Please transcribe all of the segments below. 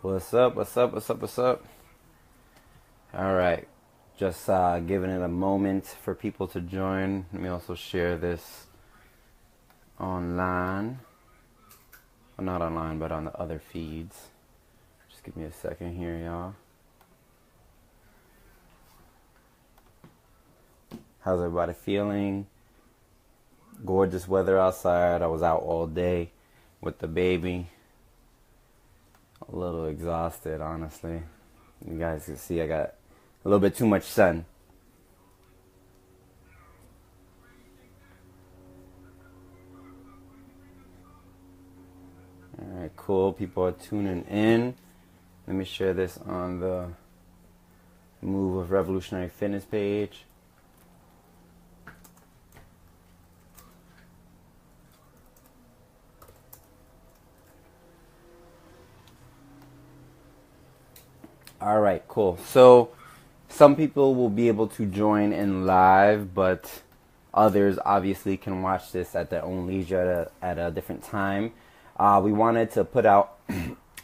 What's up? What's up? What's up? What's up? All right. Just giving it a moment for people to join. Let me also share this online. Well, not online, but on the other feeds. Just give me a second here, y'all. How's everybody feeling? Gorgeous weather outside. I was out all day with the baby. A little exhausted, honestly. You guys can see I got a little bit too much sun. All right, cool. People are tuning in. Let me share this on the Move of Revolutionary Fitness page. All right, cool. So some people will be able to join in live, but others obviously can watch this at their own leisure at a different time. We wanted to put out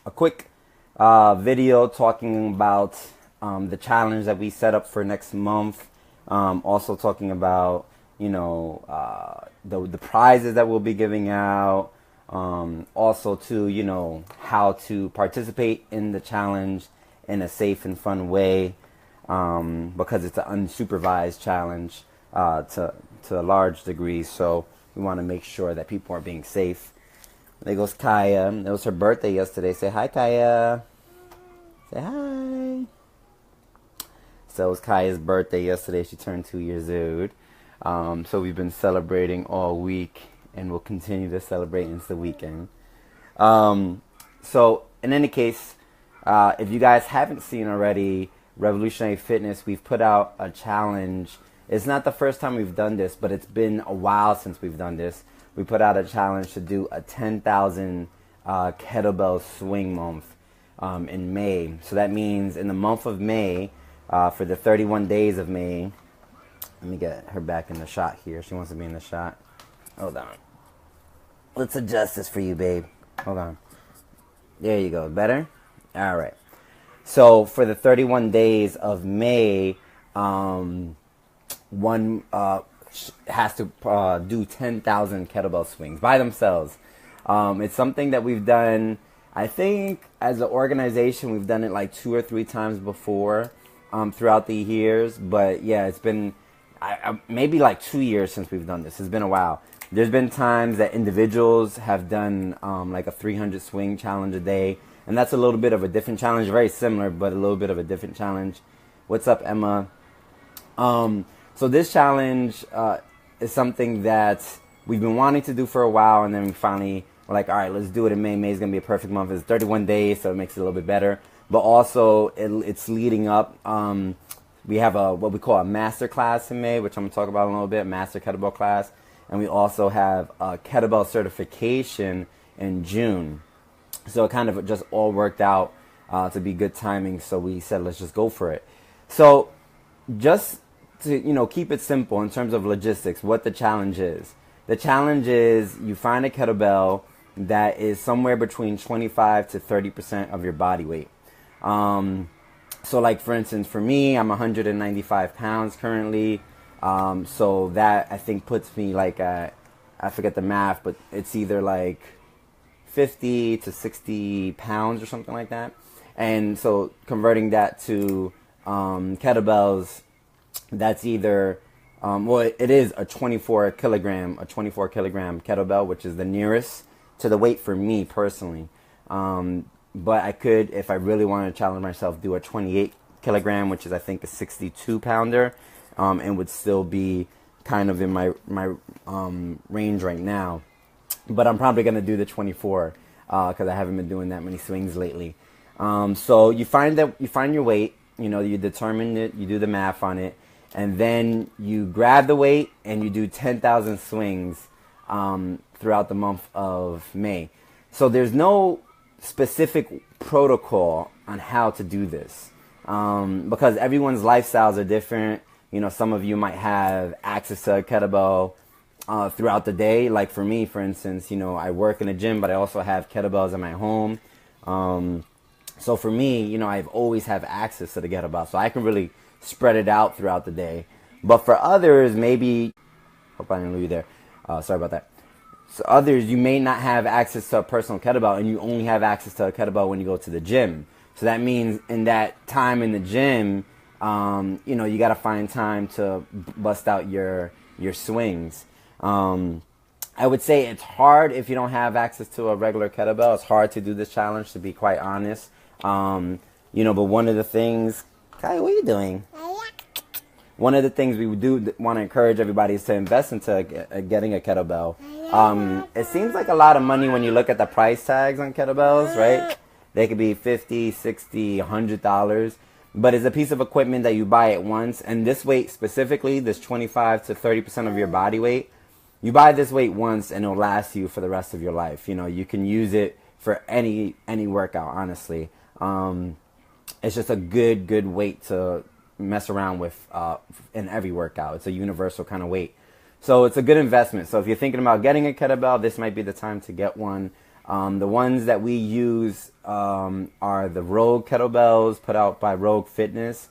a quick video talking about the challenge that we set up for next month. Also talking about, the prizes that we'll be giving out. Also to, how to participate in the challenge in a safe and fun way, because it's an unsupervised challenge to a large degree. So we want to make sure that people are being safe. There goes Kaya. It was her birthday yesterday. Say hi, Kaya. Say hi. So it was Kaya's birthday yesterday. She turned 2 years old. So we've been celebrating all week, and we'll continue to celebrate into the weekend. So in any case, if you guys haven't seen already, Revolutionary Fitness, we've put out a challenge. It's not the first time we've done this, but it's been a while since we've done this. We put out a challenge to do a 10,000 kettlebell swing month in May. So that means in the month of May, for the 31 days of May, let me get her back in the shot here. She wants to be in the shot. Hold on. Let's adjust this for you, babe. Hold on. There you go. Better? All right. So for the 31 days of May, one has to do 10,000 kettlebell swings by themselves. It's something that we've done, I think, as an organization, we've done it like 2 or 3 times before throughout the years. But yeah, it's been maybe like 2 years since we've done this. It's been a while. There's been times that individuals have done like a 300 swing challenge a day. And that's a little bit of a different challenge, very similar, but a little bit of a different challenge. What's up, Emma? So this challenge is something that we've been wanting to do for a while, and then we finally were like, all right, let's do it in May. May is going to be a perfect month. It's 31 days, so it makes it a little bit better. But also, it's leading up. We have what we call a master class in May, which I'm going to talk about in a little bit, master kettlebell class. And we also have a kettlebell certification in June. So it kind of just all worked out to be good timing. So we said, let's just go for it. So just to, keep it simple in terms of logistics, what the challenge is. The challenge is you find a kettlebell that is somewhere between 25 to 30% of your body weight. So like, for instance, for me, I'm 195 pounds currently. So that I think puts me like at, I forget the math, but it's either like 50 to 60 pounds or something like that. And so converting that to kettlebells, that's either, it is a 24 kilogram kettlebell, which is the nearest to the weight for me personally. But I could, if I really wanted to challenge myself, do a 28 kilogram, which is I think a 62 pounder, and would still be kind of in my range right now. But I'm probably going to do the 24 because I haven't been doing that many swings lately. So you find your weight, you determine it, you do the math on it, and then you grab the weight and you do 10,000 swings throughout the month of May. So there's no specific protocol on how to do this because everyone's lifestyles are different. Some of you might have access to a kettlebell throughout the day. Like for me, for instance, I work in a gym, but I also have kettlebells in my home. So for me, you know, I've always have access to the kettlebell, so I can really spread it out throughout the day. But for others, maybe, hope I didn't leave you there. Sorry about that. So others, you may not have access to a personal kettlebell, and you only have access to a kettlebell when you go to the gym. So that means in that time in the gym, you know, you got to find time to bust out your swings. I would say it's hard if you don't have access to a regular kettlebell. It's hard to do this challenge, to be quite honest. You know, but one of the things, Kai, what are you doing? One of the things we do want to encourage everybody is to invest into getting a kettlebell. It seems like a lot of money when you look at the price tags on kettlebells, right? They could be $50, $60, $100. But it's a piece of equipment that you buy at once. And this weight specifically, this 25 to 30% of your body weight, you buy this weight once and it'll last you for the rest of your life. You know, you can use it for any workout, honestly. It's just a good weight to mess around with in every workout. It's a universal kind of weight. So it's a good investment. So if you're thinking about getting a kettlebell, this might be the time to get one. The ones that we use are the Rogue kettlebells put out by RevFitNYC.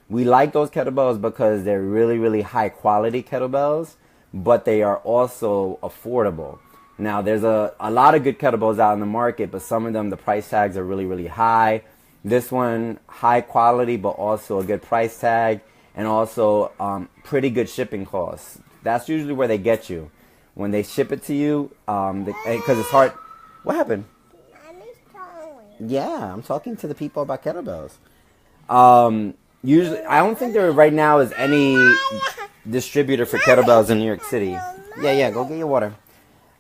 We like those kettlebells because they're really high quality kettlebells, but they are also affordable. Now, there's a lot of good kettlebells out in the market, but some of them, the price tags are really high. This one, high quality, but also a good price tag, and also pretty good shipping costs. That's usually where they get you. When they ship it to you, because it's hard. What happened? Yeah, I'm talking to the people about kettlebells. Usually, I don't think there right now is any distributor for kettlebells in New York City. Yeah, go get your water.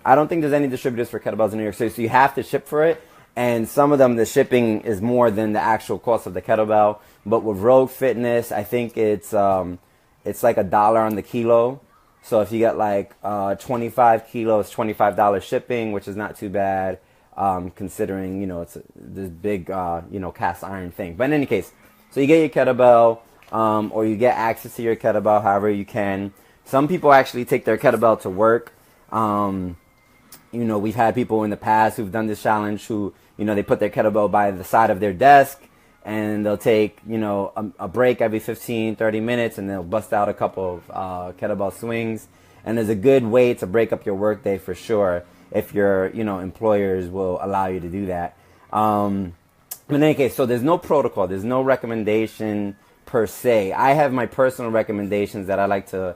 I don't think there's any distributors for kettlebells in New York City, so you have to ship for it. And some of them, the shipping is more than the actual cost of the kettlebell. But with RevFitNYC, I think it's like $1 on the kilo. So if you get like 25 kilos, $25 shipping, which is not too bad, considering, you know, it's this big, you know, cast iron thing. But in any case, so you get your kettlebell, or you get access to your kettlebell however you can. Some people actually take their kettlebell to work. You know, we've had people in the past who've done this challenge who, you know, they put their kettlebell by the side of their desk and they'll take, you know, a break every 15, 30 minutes and they'll bust out a couple of kettlebell swings. And there's a good way to break up your workday for sure if your, you know, employers will allow you to do that. But in any case, so there's no protocol, there's no recommendation per se. I have my personal recommendations that I like to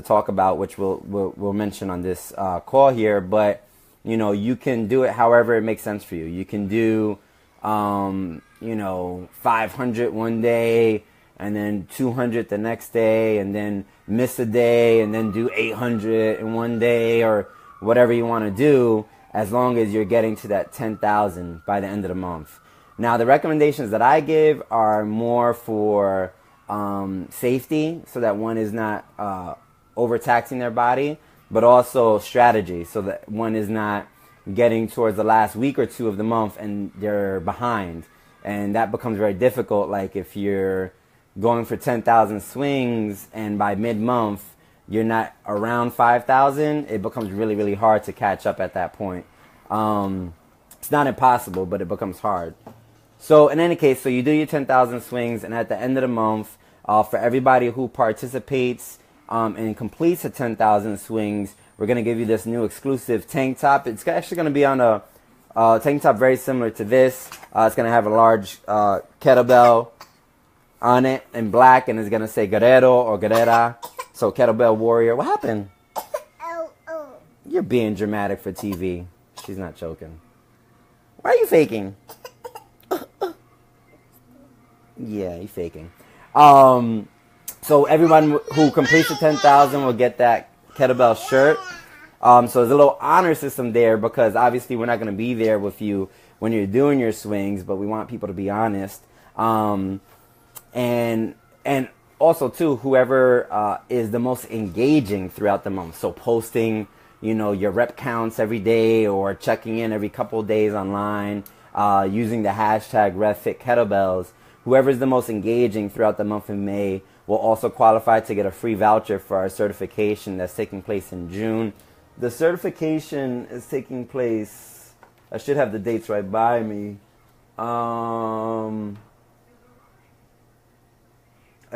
talk about, which we'll mention on this call here, but you know, you can do it however it makes sense for you. You can do, you know, 500 one day and then 200 the next day and then miss a day and then do 800 in one day or whatever you want to do, as long as you're getting to that 10,000 by the end of the month. Now, the recommendations that I give are more for safety, so that one is not overtaxing their body, but also strategy, so that one is not getting towards the last week or two of the month and they're behind. And that becomes very difficult. Like if you're going for 10,000 swings and by mid-month you're not around 5,000, it becomes really hard to catch up at that point. It's not impossible, but it becomes hard. So in any case, so you do your 10,000 swings, and at the end of the month, for everybody who participates and completes the 10,000 swings, we're going to give you this new exclusive tank top. It's actually going to be on a tank top very similar to this. It's going to have a large kettlebell on it in black, and it's going to say Guerrero or Guerrera. So kettlebell warrior. What happened? You're being dramatic for TV. She's not choking. Why are you faking? Yeah, you're faking. So everyone who completes the 10,000 will get that kettlebell shirt. So there's a little honor system there, because obviously we're not going to be there with you when you're doing your swings, but we want people to be honest. And also too, whoever is the most engaging throughout the month. So posting, you know, your rep counts every day, or checking in every couple of days online, using the hashtag RevFitKettlebells. Whoever is the most engaging throughout the month of May will also qualify to get a free voucher for our certification that's taking place in June. The certification is taking place, I should have the dates right by me. I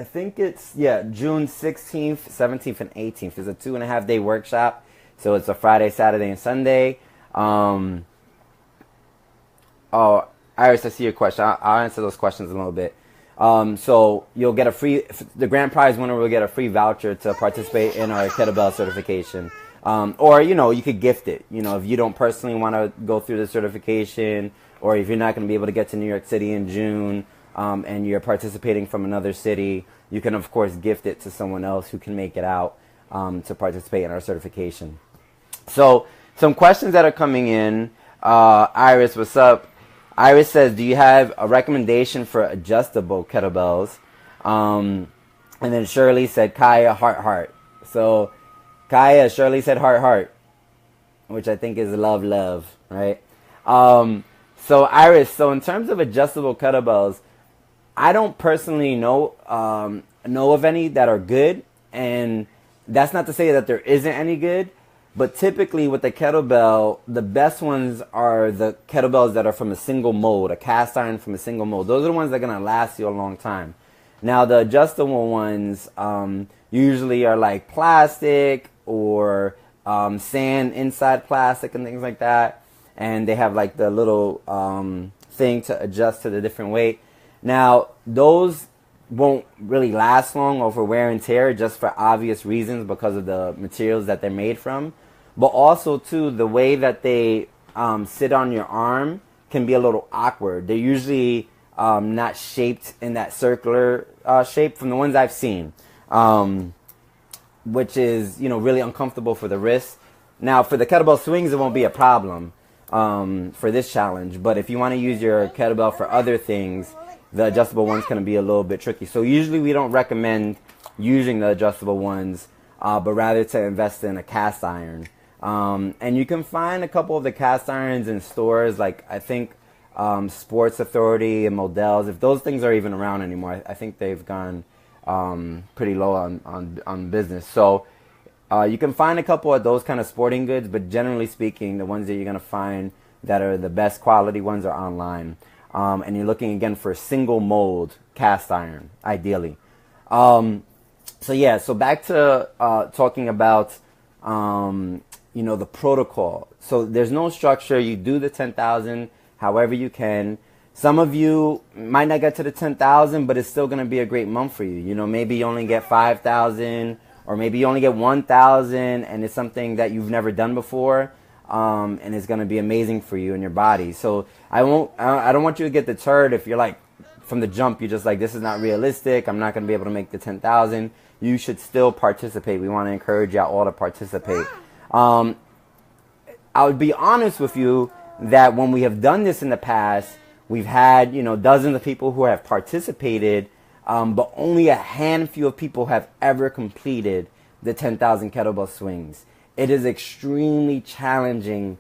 think it's, yeah, June 16th, 17th, and 18th. It's a 2.5-day workshop. So it's a Friday, Saturday, and Sunday. Oh, Iris, I see your question. I'll answer those questions in a little bit. So you'll get the grand prize winner will get a free voucher to participate in our kettlebell certification. Or, you could gift it. If you don't personally want to go through the certification, or if you're not going to be able to get to New York City in June, and you're participating from another city, you can, of course, gift it to someone else who can make it out to participate in our certification. So some questions that are coming in. Iris, what's up? Iris says, do you have a recommendation for adjustable kettlebells? And then Shirley said, Kaya, heart. So Kaya, Shirley said heart, which I think is love, right? So Iris, in terms of adjustable kettlebells, I don't personally know of any that are good, and that's not to say that there isn't any good, but typically with the kettlebell, the best ones are the kettlebells that are from a single mold, a cast iron from a single mold. Those are the ones that are going to last you a long time. Now, the adjustable ones usually are like plastic or sand inside plastic and things like that, and they have like the little thing to adjust to the different weight. Now, those won't really last long over wear and tear, just for obvious reasons because of the materials that they're made from. But also, too, the way that they sit on your arm can be a little awkward. They're usually not shaped in that circular shape from the ones I've seen, which is, really uncomfortable for the wrist. Now, for the kettlebell swings, it won't be a problem for this challenge. But if you want to use your kettlebell for other things, the adjustable one's going to be a little bit tricky. So usually we don't recommend using the adjustable ones, but rather to invest in a cast iron. And you can find a couple of the cast irons in stores, like I think Sports Authority and Models. If those things are even around anymore, I think they've gone pretty low on business. So you can find a couple of those kind of sporting goods, but generally speaking, the ones that you're going to find that are the best quality ones are online. And you're looking, again, for a single mold cast iron, ideally. So back to talking about, the protocol. So there's no structure. You do the 10,000 however you can. Some of you might not get to the 10,000, but it's still going to be a great month for you. Maybe you only get 5,000, or maybe you only get 1,000, and it's something that you've never done before. And it's going to be amazing for you and your body. So I don't want you to get deterred if you're like, from the jump, you're just like, this is not realistic, I'm not going to be able to make the 10,000. You should still participate. We want to encourage y'all all to participate. I would be honest with you that when we have done this in the past, we've had, dozens of people who have participated, but only a handful of people have ever completed the 10,000 kettlebell swings. It is extremely challenging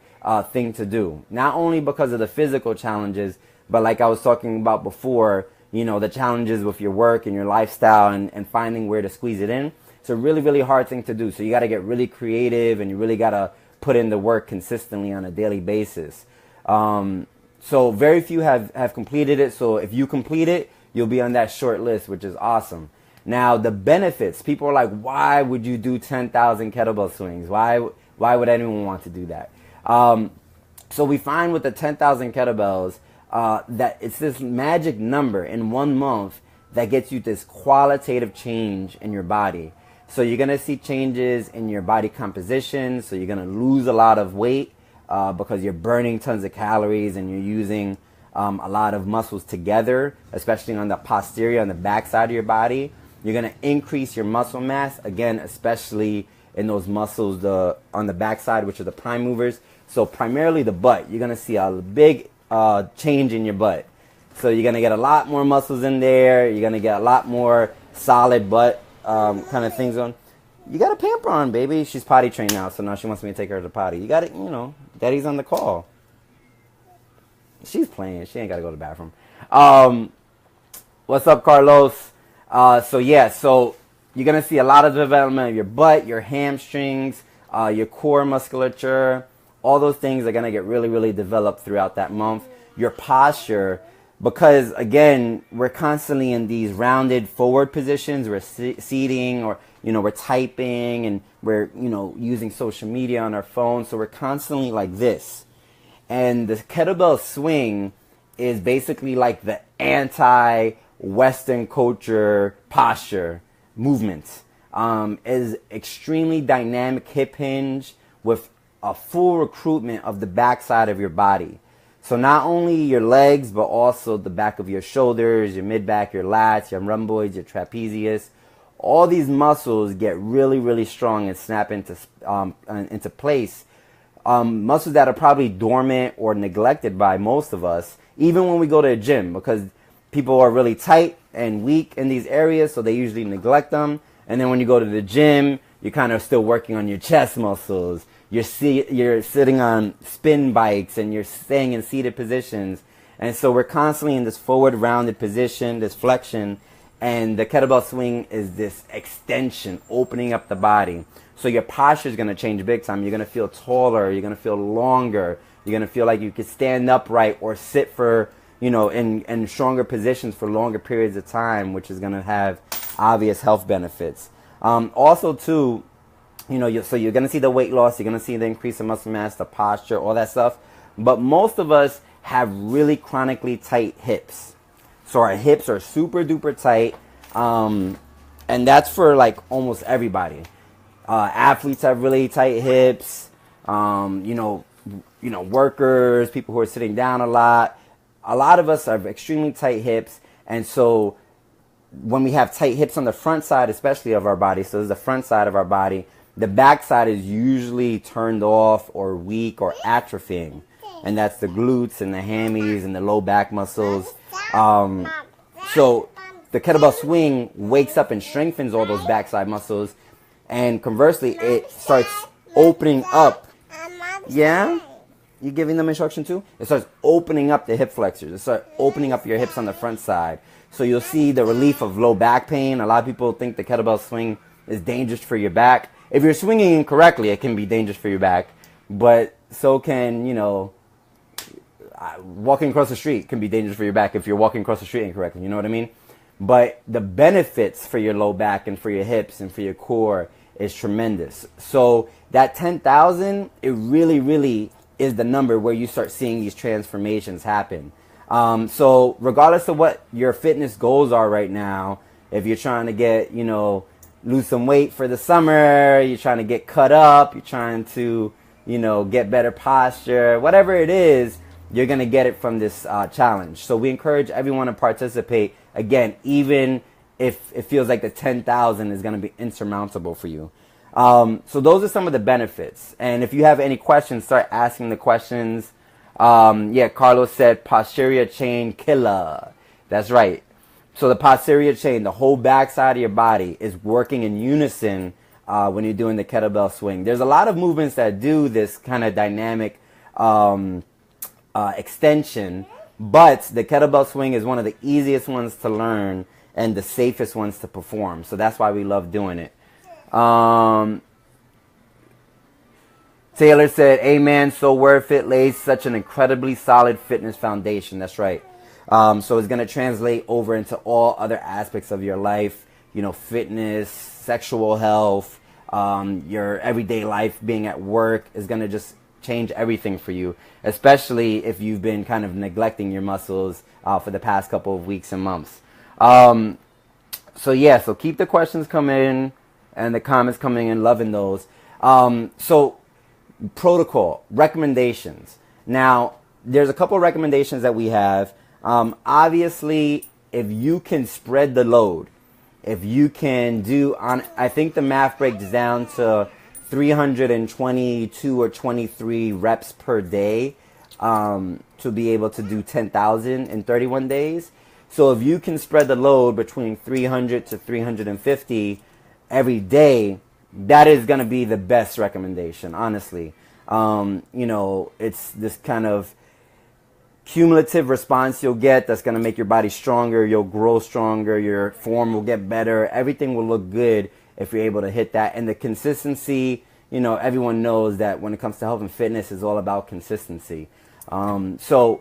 thing to do. Not only because of the physical challenges, but like I was talking about before, the challenges with your work and your lifestyle and finding where to squeeze it in. It's a really, really hard thing to do. So you got to get really creative, and you really got to put in the work consistently on a daily basis. So very few have completed it. So if you complete it, you'll be on that short list, which is awesome. Now, the benefits, people are like, why would you do 10,000 kettlebell swings? Why would anyone want to do that? So we find with the 10,000 kettlebells that it's this magic number in 1 month that gets you this qualitative change in your body. So you're going to see changes in your body composition. So you're going to lose a lot of weight because you're burning tons of calories and you're using a lot of muscles together, especially on the posterior, on the back side of your body. You're going to increase your muscle mass, again, especially in those muscles on the back side, which are the prime movers. So primarily the butt. You're going to see a big change in your butt. So you're going to get a lot more muscles in there. You're going to get a lot more solid butt kind of things on. You got to pamper on, baby. She's potty trained now, so now she wants me to take her to potty. You got to, daddy's on the call. She's playing. She ain't got to go to the bathroom. What's up, Carlos? So you're going to see a lot of development of your butt, your hamstrings, your core musculature. All those things are going to get really, really developed throughout that month. your posture, because again, we're constantly in these rounded forward positions. We're seating, or we're typing, and we're using social media on our phone, so we're constantly like this. And the kettlebell swing is basically like the anti-Western culture posture movement. Is extremely dynamic hip hinge with a full recruitment of the backside of your body. So not only your legs, but also the back of your shoulders, your mid-back, your lats, your rhomboids, your trapezius. All these muscles get really, really strong and snap into place. Muscles that are probably dormant or neglected by most of us, even when we go to a gym, because people are really tight and weak in these areas, so they usually neglect them. And then when you go to the gym, you're kind of still working on your chest muscles. You're sitting on spin bikes, and you're staying in seated positions. And so we're constantly in this forward rounded position, this flexion. And the kettlebell swing is this extension, opening up the body. So your posture is going to change big time. You're going to feel taller. You're going to feel longer. You're going to feel like you can stand upright or sit for, in stronger positions for longer periods of time, which is going to have obvious health benefits. Also, too, so you're going to see the weight loss. You're going to see the increase in muscle mass, the posture, all that stuff. But most of us have really chronically tight hips. So our hips are super duper tight. And that's for like almost everybody. Athletes have really tight hips. Workers, people who are sitting down a lot. A lot of us have extremely tight hips. And so when we have tight hips on the front side, especially of our body, so this is the front side of our body, the back side is usually turned off or weak or atrophying. And that's the glutes and the hammies and the low back muscles. So the kettlebell swing wakes up and strengthens all those backside muscles. And conversely, it starts opening up. Yeah? You giving them instruction too? It starts opening up the hip flexors. It starts opening up your hips on the front side. So you'll see the relief of low back pain. A lot of people think the kettlebell swing is dangerous for your back. If you're swinging incorrectly, it can be dangerous for your back. But so can, walking across the street can be dangerous for your back if you're walking across the street incorrectly. You know what I mean? But the benefits for your low back and for your hips and for your core is tremendous. So that 10,000, it really, really is the number where you start seeing these transformations happen. So regardless of what your fitness goals are right now, if you're trying to get, lose some weight for the summer, you're trying to get cut up, you're trying to, get better posture, whatever it is, you're going to get it from this challenge. So we encourage everyone to participate, again, even if it feels like the 10,000 is going to be insurmountable for you. So those are some of the benefits. And if you have any questions, start asking the questions. Carlos said posterior chain killer. That's right. So the posterior chain, the whole backside of your body, is working in unison when you're doing the kettlebell swing. There's a lot of movements that do this kind of dynamic extension, but the kettlebell swing is one of the easiest ones to learn and the safest ones to perform. So that's why we love doing it. Taylor said, amen, so worth it, lays such an incredibly solid fitness foundation. That's right. So it's going to translate over into all other aspects of your life, fitness, sexual health, your everyday life, being at work is going to just change everything for you, especially if you've been kind of neglecting your muscles for the past couple of weeks and months. So keep the questions coming and the comments coming in, loving those. So protocol, recommendations. Now, there's a couple of recommendations that we have. Obviously, if you can spread the load, if you can do, I think the math breaks down to 322 or 23 reps per day to be able to do 10,000 in 31 days. So if you can spread the load between 300 to 350 every day, that is going to be the best recommendation, honestly. It's this kind of cumulative response you'll get that's going to make your body stronger. You'll grow stronger. Your form will get better. Everything will look good if you're able to hit that. And the consistency, everyone knows that when it comes to health and fitness, is all about consistency. So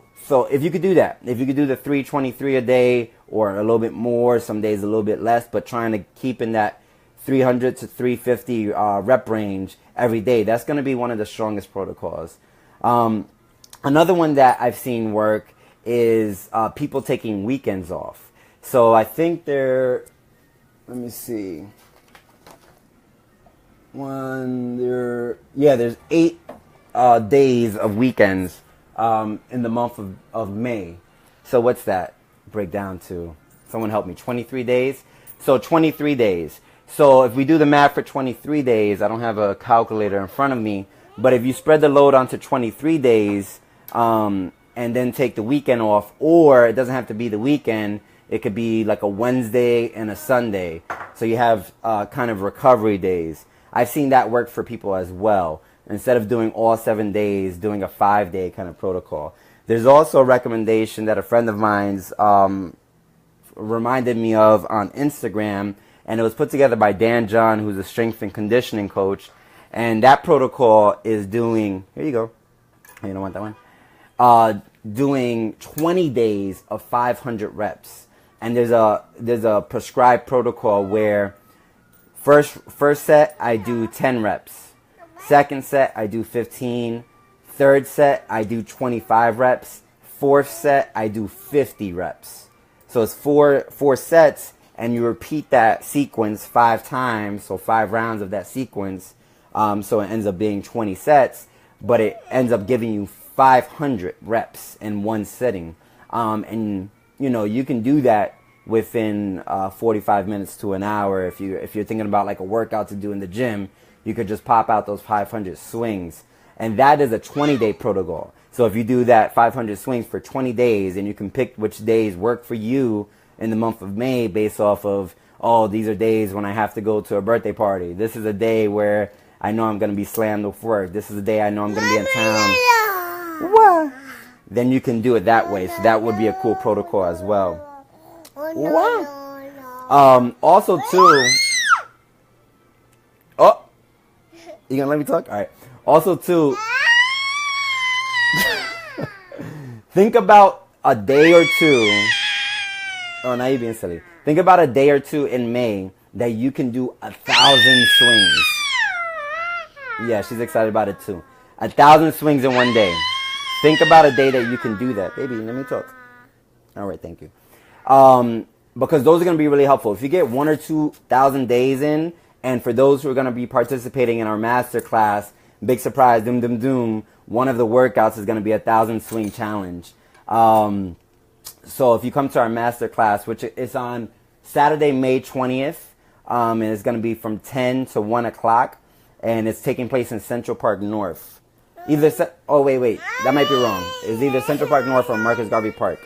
if you could do that, if you could do the 323 a day or a little bit more, some days a little bit less, but trying to keep in that 300 to 350 rep range every day, that's going to be one of the strongest protocols. Another one that I've seen work is people taking weekends off. So I think let me see. There's 8 days of weekends in the month of May. So what's that break down to? Someone help me. 23 days? So 23 days. So if we do the math for 23 days, I don't have a calculator in front of me, but if you spread the load onto 23 days and then take the weekend off, or it doesn't have to be the weekend, it could be like a Wednesday and a Sunday. So you have kind of recovery days. I've seen that work for people as well. Instead of doing all 7 days, doing a 5-day kind of protocol. There's also a recommendation that a friend of mine's reminded me of on Instagram, and it was put together by Dan John, who's a strength and conditioning coach. And that protocol is doing, here you go, you don't want that one, doing 20 days of 500 reps. And there's a prescribed protocol where first set I do 10 reps. Second set, I do 15. Third set, I do 25 reps. Fourth set, I do 50 reps. So it's four sets, and you repeat that sequence 5 times, so 5 rounds of that sequence. So it ends up being 20 sets, but it ends up giving you 500 reps in one sitting. And, you can do that within 45 minutes to an hour. If you're thinking about like a workout to do in the gym, you could just pop out those 500 swings. And that is a 20-day protocol. So if you do that 500 swings for 20 days, and you can pick which days work for you in the month of May based off of, these are days when I have to go to a birthday party. This is a day where I know I'm going to be slammed with work. This is a day I know I'm going to be in town. What? Then you can do it that way. So that would be a cool protocol as well. What? Also, too... Oh! You gonna let me talk? All right. Also, too, think about a day or two. Oh, now you're being silly. Think about a day or two in May that you can do 1,000 swings. Yeah, she's excited about it too. 1,000 swings in one day. Think about a day that you can do that. Baby, let me talk. All right, thank you. Because those are going to be really helpful. If you get 1,000 or 2,000 days in, and for those who are going to be participating in our master class, big surprise, doom, one of the workouts is going to be 1,000 swing challenge. So if you come to our master class, which is on Saturday, May 20th, and it's going to be from 10 to 1 o'clock, and it's taking place in Central Park North. Wait, that might be wrong. It's either Central Park North or Marcus Garvey Park.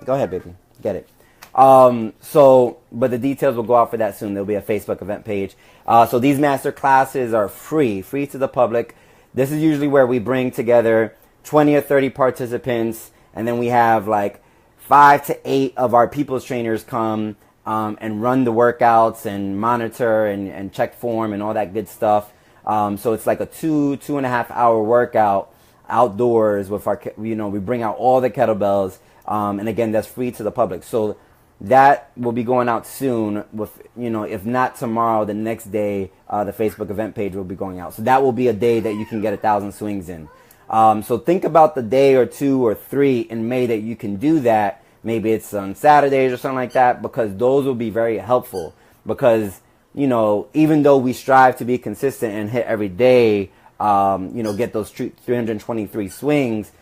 Go ahead, baby. Get it. But the details will go out for that soon. There'll be a Facebook event page. So these master classes are free to the public. This is usually where we bring together 20 or 30 participants, and then we have like 5 to 8 of our people's trainers come and run the workouts and monitor and check form and all that good stuff. So it's like a 2.5 hour workout outdoors with our, we bring out all the kettlebells. And again, that's free to the public. So that will be going out soon with, if not tomorrow, the next day, the Facebook event page will be going out. So that will be a day that you can get 1,000 swings in. So think about the day or 2 or 3 in May that you can do that. Maybe it's on Saturdays or something like that, because those will be very helpful. Because, even though we strive to be consistent and hit every day, get those 323 swings,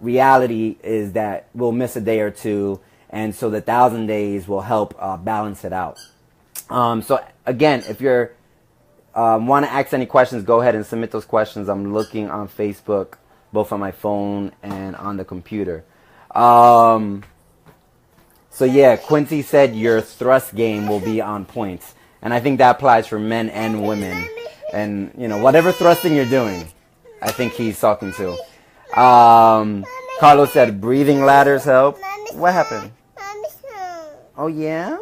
reality is that we'll miss a day or 2. And so the 1,000 days will help balance it out. So again, if you want to ask any questions, go ahead and submit those questions. I'm looking on Facebook, both on my phone and on the computer. So yeah, Quincy said your thrust game will be on points. And I think that applies for men and women. And, whatever thrusting you're doing, I think he's talking to. Carlos said breathing ladders help. What happened? Oh, yeah?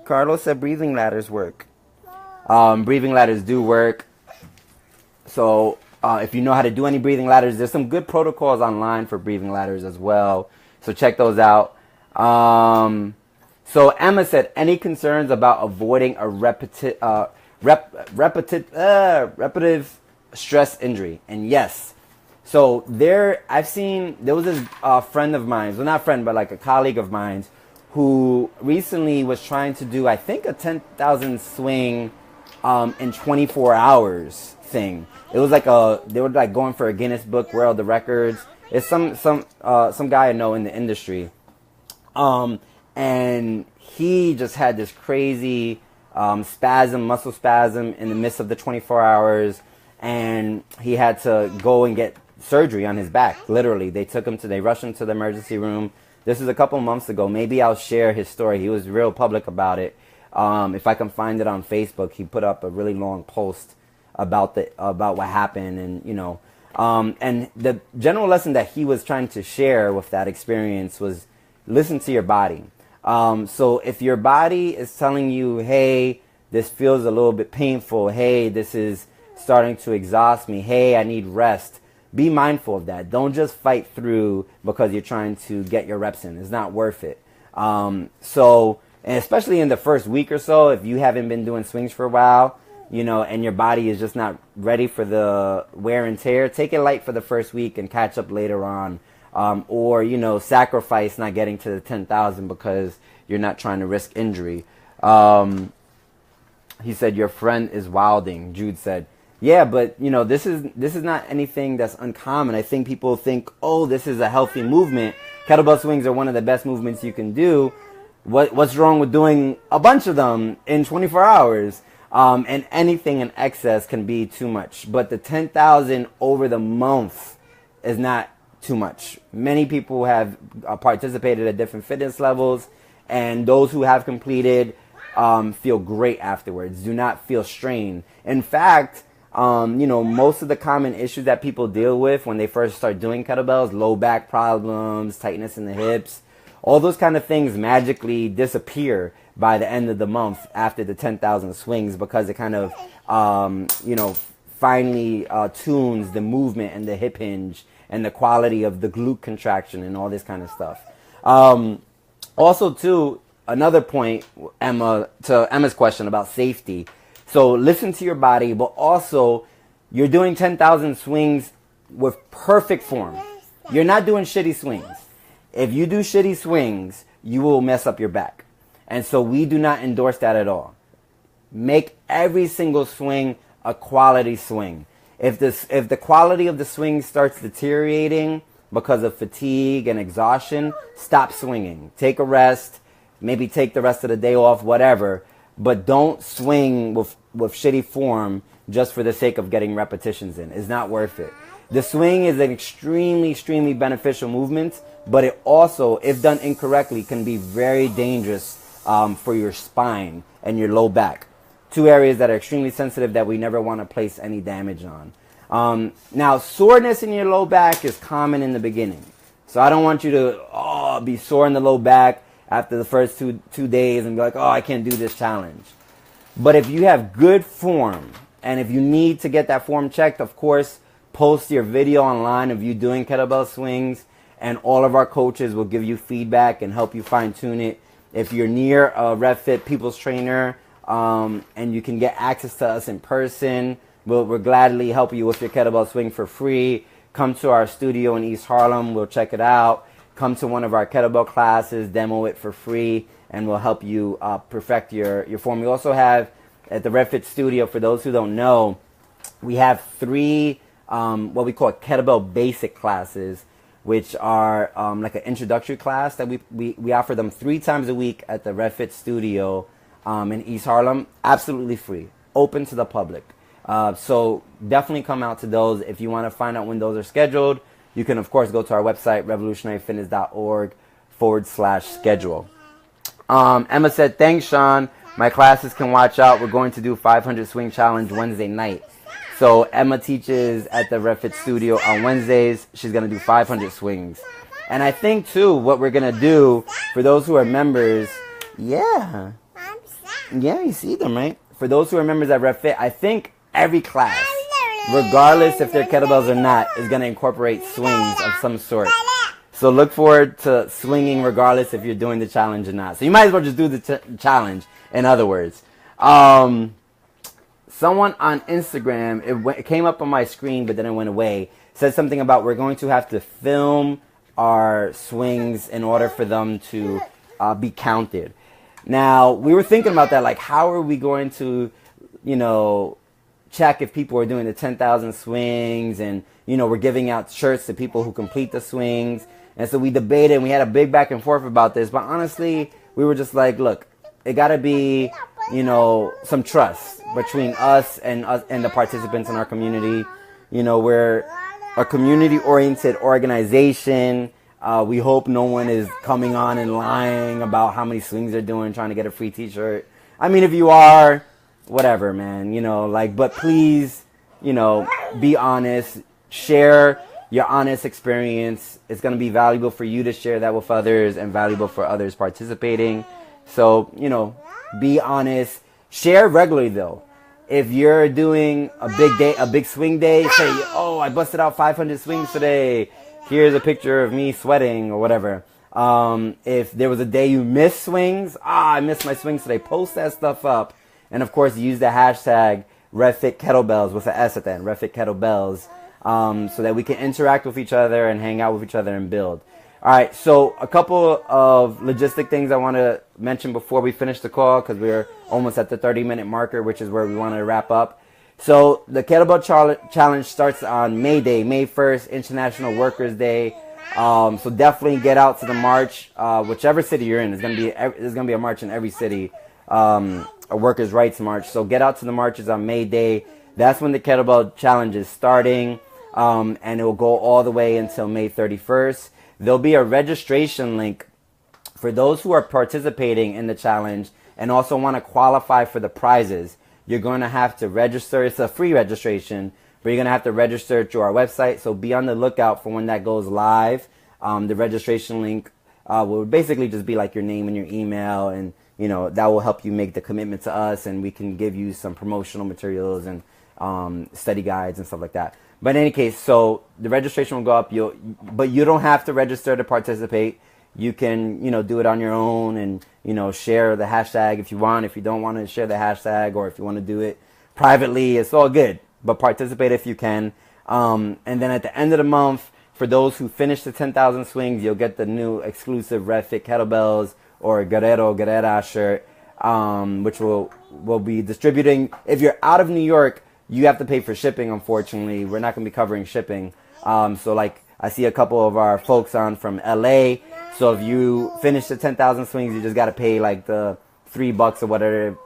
Carlos said breathing ladders work. Breathing ladders do work. So If you know how to do any breathing ladders, there's some good protocols online for breathing ladders as well. So check those out. So Emma said, any concerns about avoiding a repetitive stress injury? And yes. So there was this friend of mine, well not friend, but like a colleague of mine, who recently was trying to do, I think, a 10,000 swing in 24 hours thing. It was like they were like going for a Guinness Book World of Records. It's some guy I know in the industry. And he just had this crazy muscle spasm in the midst of the 24 hours. And he had to go and get surgery on his back. Literally, they rushed him to the emergency room. This is a couple months ago. Maybe I'll share his story. He was real public about it. If I can find it on Facebook, he put up a really long post about what happened, and and the general lesson that he was trying to share with that experience was listen to your body. So if your body is telling you, hey, this feels a little bit painful, hey, this is starting to exhaust me, hey, I need rest, be mindful of that. Don't just fight through because you're trying to get your reps in. It's not worth it. And especially in the first week or so, if you haven't been doing swings for a while, and your body is just not ready for the wear and tear, take it light for the first week and catch up later on. Or, sacrifice not getting to the 10,000 because you're not trying to risk injury. He said, your friend is wilding, Jude said. Yeah, but, this is not anything that's uncommon. I think people think, oh, this is a healthy movement. Kettlebell swings are one of the best movements you can do. What's wrong with doing a bunch of them in 24 hours? And anything in excess can be too much. But the 10,000 over the month is not too much. Many people have participated at different fitness levels, and those who have completed feel great afterwards. Do not feel strained. In fact, most of the common issues that people deal with when they first start doing kettlebells, low back problems, tightness in the hips, all those kind of things magically disappear by the end of the month after the 10,000 swings, because it kind of, finally tunes the movement and the hip hinge and the quality of the glute contraction and all this kind of stuff. Also, too, another point, to Emma's question about safety. So listen to your body, but also you're doing 10,000 swings with perfect form. You're not doing shitty swings. If you do shitty swings, you will mess up your back. And so we do not endorse that at all. Make every single swing a quality swing. If the quality of the swing starts deteriorating because of fatigue and exhaustion, stop swinging. Take a rest, maybe take the rest of the day off, whatever. But don't swing with shitty form just for the sake of getting repetitions in. It's not worth it. The swing is an extremely, extremely beneficial movement, but it also, if done incorrectly, can be very dangerous for your spine and your low back. Two areas that are extremely sensitive that we never want to place any damage on. Now, soreness in your low back is common in the beginning. So I don't want you to be sore in the low back after the first two days and be like, I can't do this challenge. But if you have good form, and if you need to get that form checked, of course, post your video online of you doing kettlebell swings, and all of our coaches will give you feedback and help you fine tune it. If you're near a RevFit People's Trainer, and you can get access to us in person, we'll gladly help you with your kettlebell swing for free. Come to our studio in East Harlem. We'll check it out. Come to one of our kettlebell classes, demo it for free, and we'll help you perfect your form. We also have, at the RevFit studio, for those who don't know, we have 3 what we call kettlebell basic classes, which are like an introductory class that we offer them 3 times a week at the RevFit studio in East Harlem, absolutely free, open to the public. So definitely come out to those. If you want to find out when those are scheduled, you can, of course, go to our website, revolutionaryfitness.org/schedule. Emma said, thanks, Sean. My classes can watch out. We're going to do 500 swing challenge Wednesday night. So Emma teaches at the RevFit studio on Wednesdays. She's going to do 500 swings. And I think, too, what we're going to do for those who are members, yeah, you see them, right? For those who are members at RevFit, I think every class, regardless if they're kettlebells or not, is going to incorporate swings of some sort. So look forward to swinging regardless if you're doing the challenge or not. So you might as well just do the challenge, in other words. Someone on Instagram, it came up on my screen, but then it went away, said something about we're going to have to film our swings in order for them to be counted. Now, we were thinking about that, like, how are we going to, check if people are doing the 10,000 swings, and, we're giving out shirts to people who complete the swings. And so we debated, and we had a big back and forth about this. But honestly, we were just like, look, it got to be, some trust between us and the participants in our community. We're a community-oriented organization. We hope no one is coming on and lying about how many swings they're doing, trying to get a free t-shirt. I mean, if you are, whatever, man, but please, be honest, share your honest experience. It's going to be valuable for you to share that with others and valuable for others participating. So, be honest. Share regularly, though. If you're doing a big day, a big swing day, say, oh, I busted out 500 swings today. Here's a picture of me sweating or whatever. If there was a day you missed swings, I missed my swings today, post that stuff up. And, of course, use the hashtag RevFitKettlebells with an S at the end, RevFitKettlebells. So that we can interact with each other and hang out with each other and build. All right, so a couple of logistic things I want to mention before we finish the call, because we're almost at the 30-minute marker, which is where we want to wrap up. So the Kettlebell Challenge starts on May Day, May 1st, International Workers' Day. So definitely get out to the march, whichever city you're in. There's gonna be a march in every city, a workers' rights march. So get out to the marches on May Day. That's when the Kettlebell Challenge is starting. And it will go all the way until May 31st. There'll be a registration link for those who are participating in the challenge and also want to qualify for the prizes. You're going to have to register. It's a free registration, but you're going to have to register through our website. So be on the lookout for when that goes live. The registration link will basically just be like your name and your email, and that will help you make the commitment to us, and we can give you some promotional materials and study guides and stuff like that. But in any case, so the registration will go up. But you don't have to register to participate. You can, do it on your own and, share the hashtag if you want. If you don't want to share the hashtag, or if you want to do it privately, it's all good. But participate if you can. And then at the end of the month, for those who finish the 10,000 swings, you'll get the new exclusive RevFit Kettlebells or Guerrero shirt, which we'll be distributing. If you're out of New York, you have to pay for shipping, unfortunately. We're not going to be covering shipping. So, like, I see a couple of our folks on from LA. So if you finish the 10,000 swings, you just got to pay, like, the $3 or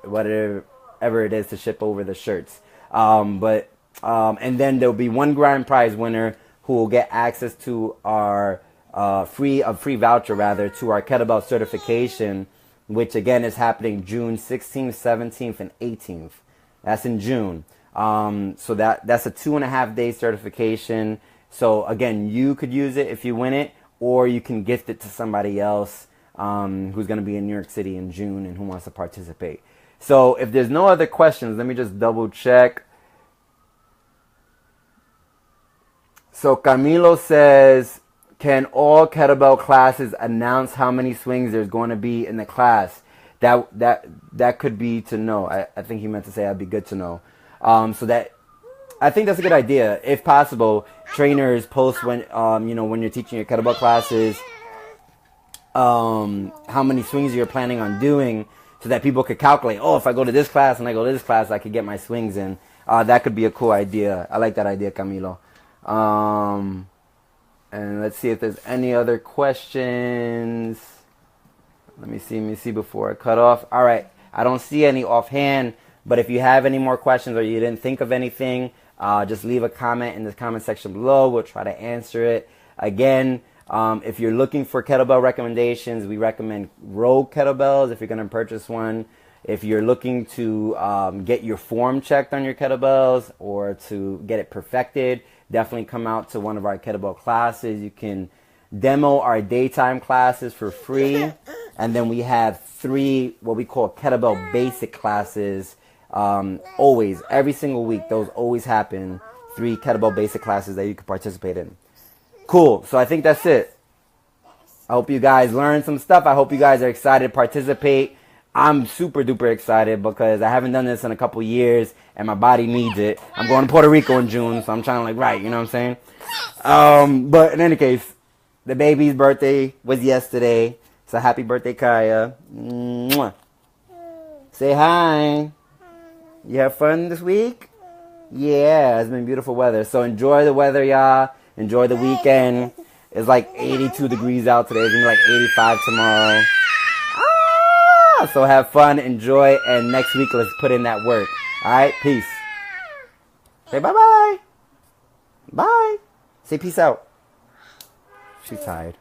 whatever it is to ship over the shirts. And then there'll be one grand prize winner who will get access to our free voucher, to our kettlebell certification, which, again, is happening June 16th, 17th, and 18th. That's in June. So that's a 2.5 day certification. So again, you could use it if you win it, or you can gift it to somebody else who's going to be in New York City in June and who wants to participate. So if there's no other questions, let me just double check. So Camilo says, can all kettlebell classes announce how many swings there's going to be in the class? That could be to know. I think he meant to say that'd be good to know. So that, I think that's a good idea. If possible, trainers post when you're teaching your kettlebell classes, how many swings you're planning on doing, so that people could calculate, if I go to this class and I go to this class, I could get my swings in. That could be a cool idea. I like that idea, Camilo. And let's see if there's any other questions. Let me see before I cut off. All right. I don't see any offhand. But if you have any more questions or you didn't think of anything, just leave a comment in the comment section below. We'll try to answer it. Again, if you're looking for kettlebell recommendations, we recommend Rogue kettlebells if you're going to purchase one. If you're looking to get your form checked on your kettlebells or to get it perfected, definitely come out to one of our kettlebell classes. You can demo our daytime classes for free. And then we have 3 what we call kettlebell basic classes. Always, every single week, those always happen 3 kettlebell basic classes that you can participate in. Cool. So I think that's it. I hope you guys learned some stuff. I hope you guys are excited to participate. I'm super duper excited because I haven't done this in a couple years and my body needs it. I'm going to Puerto Rico in June, so I'm trying to you know what I'm saying? But in any case, the baby's birthday was yesterday. So happy birthday, Kaya. Mwah. Say hi. You have fun this week? Yeah, it's been beautiful weather. So enjoy the weather, y'all. Enjoy the weekend. It's like 82 degrees out today. It's going to be like 85 tomorrow. So have fun, enjoy, and next week let's put in that work. Alright, peace. Say bye-bye. Bye. Say peace out. She's tired.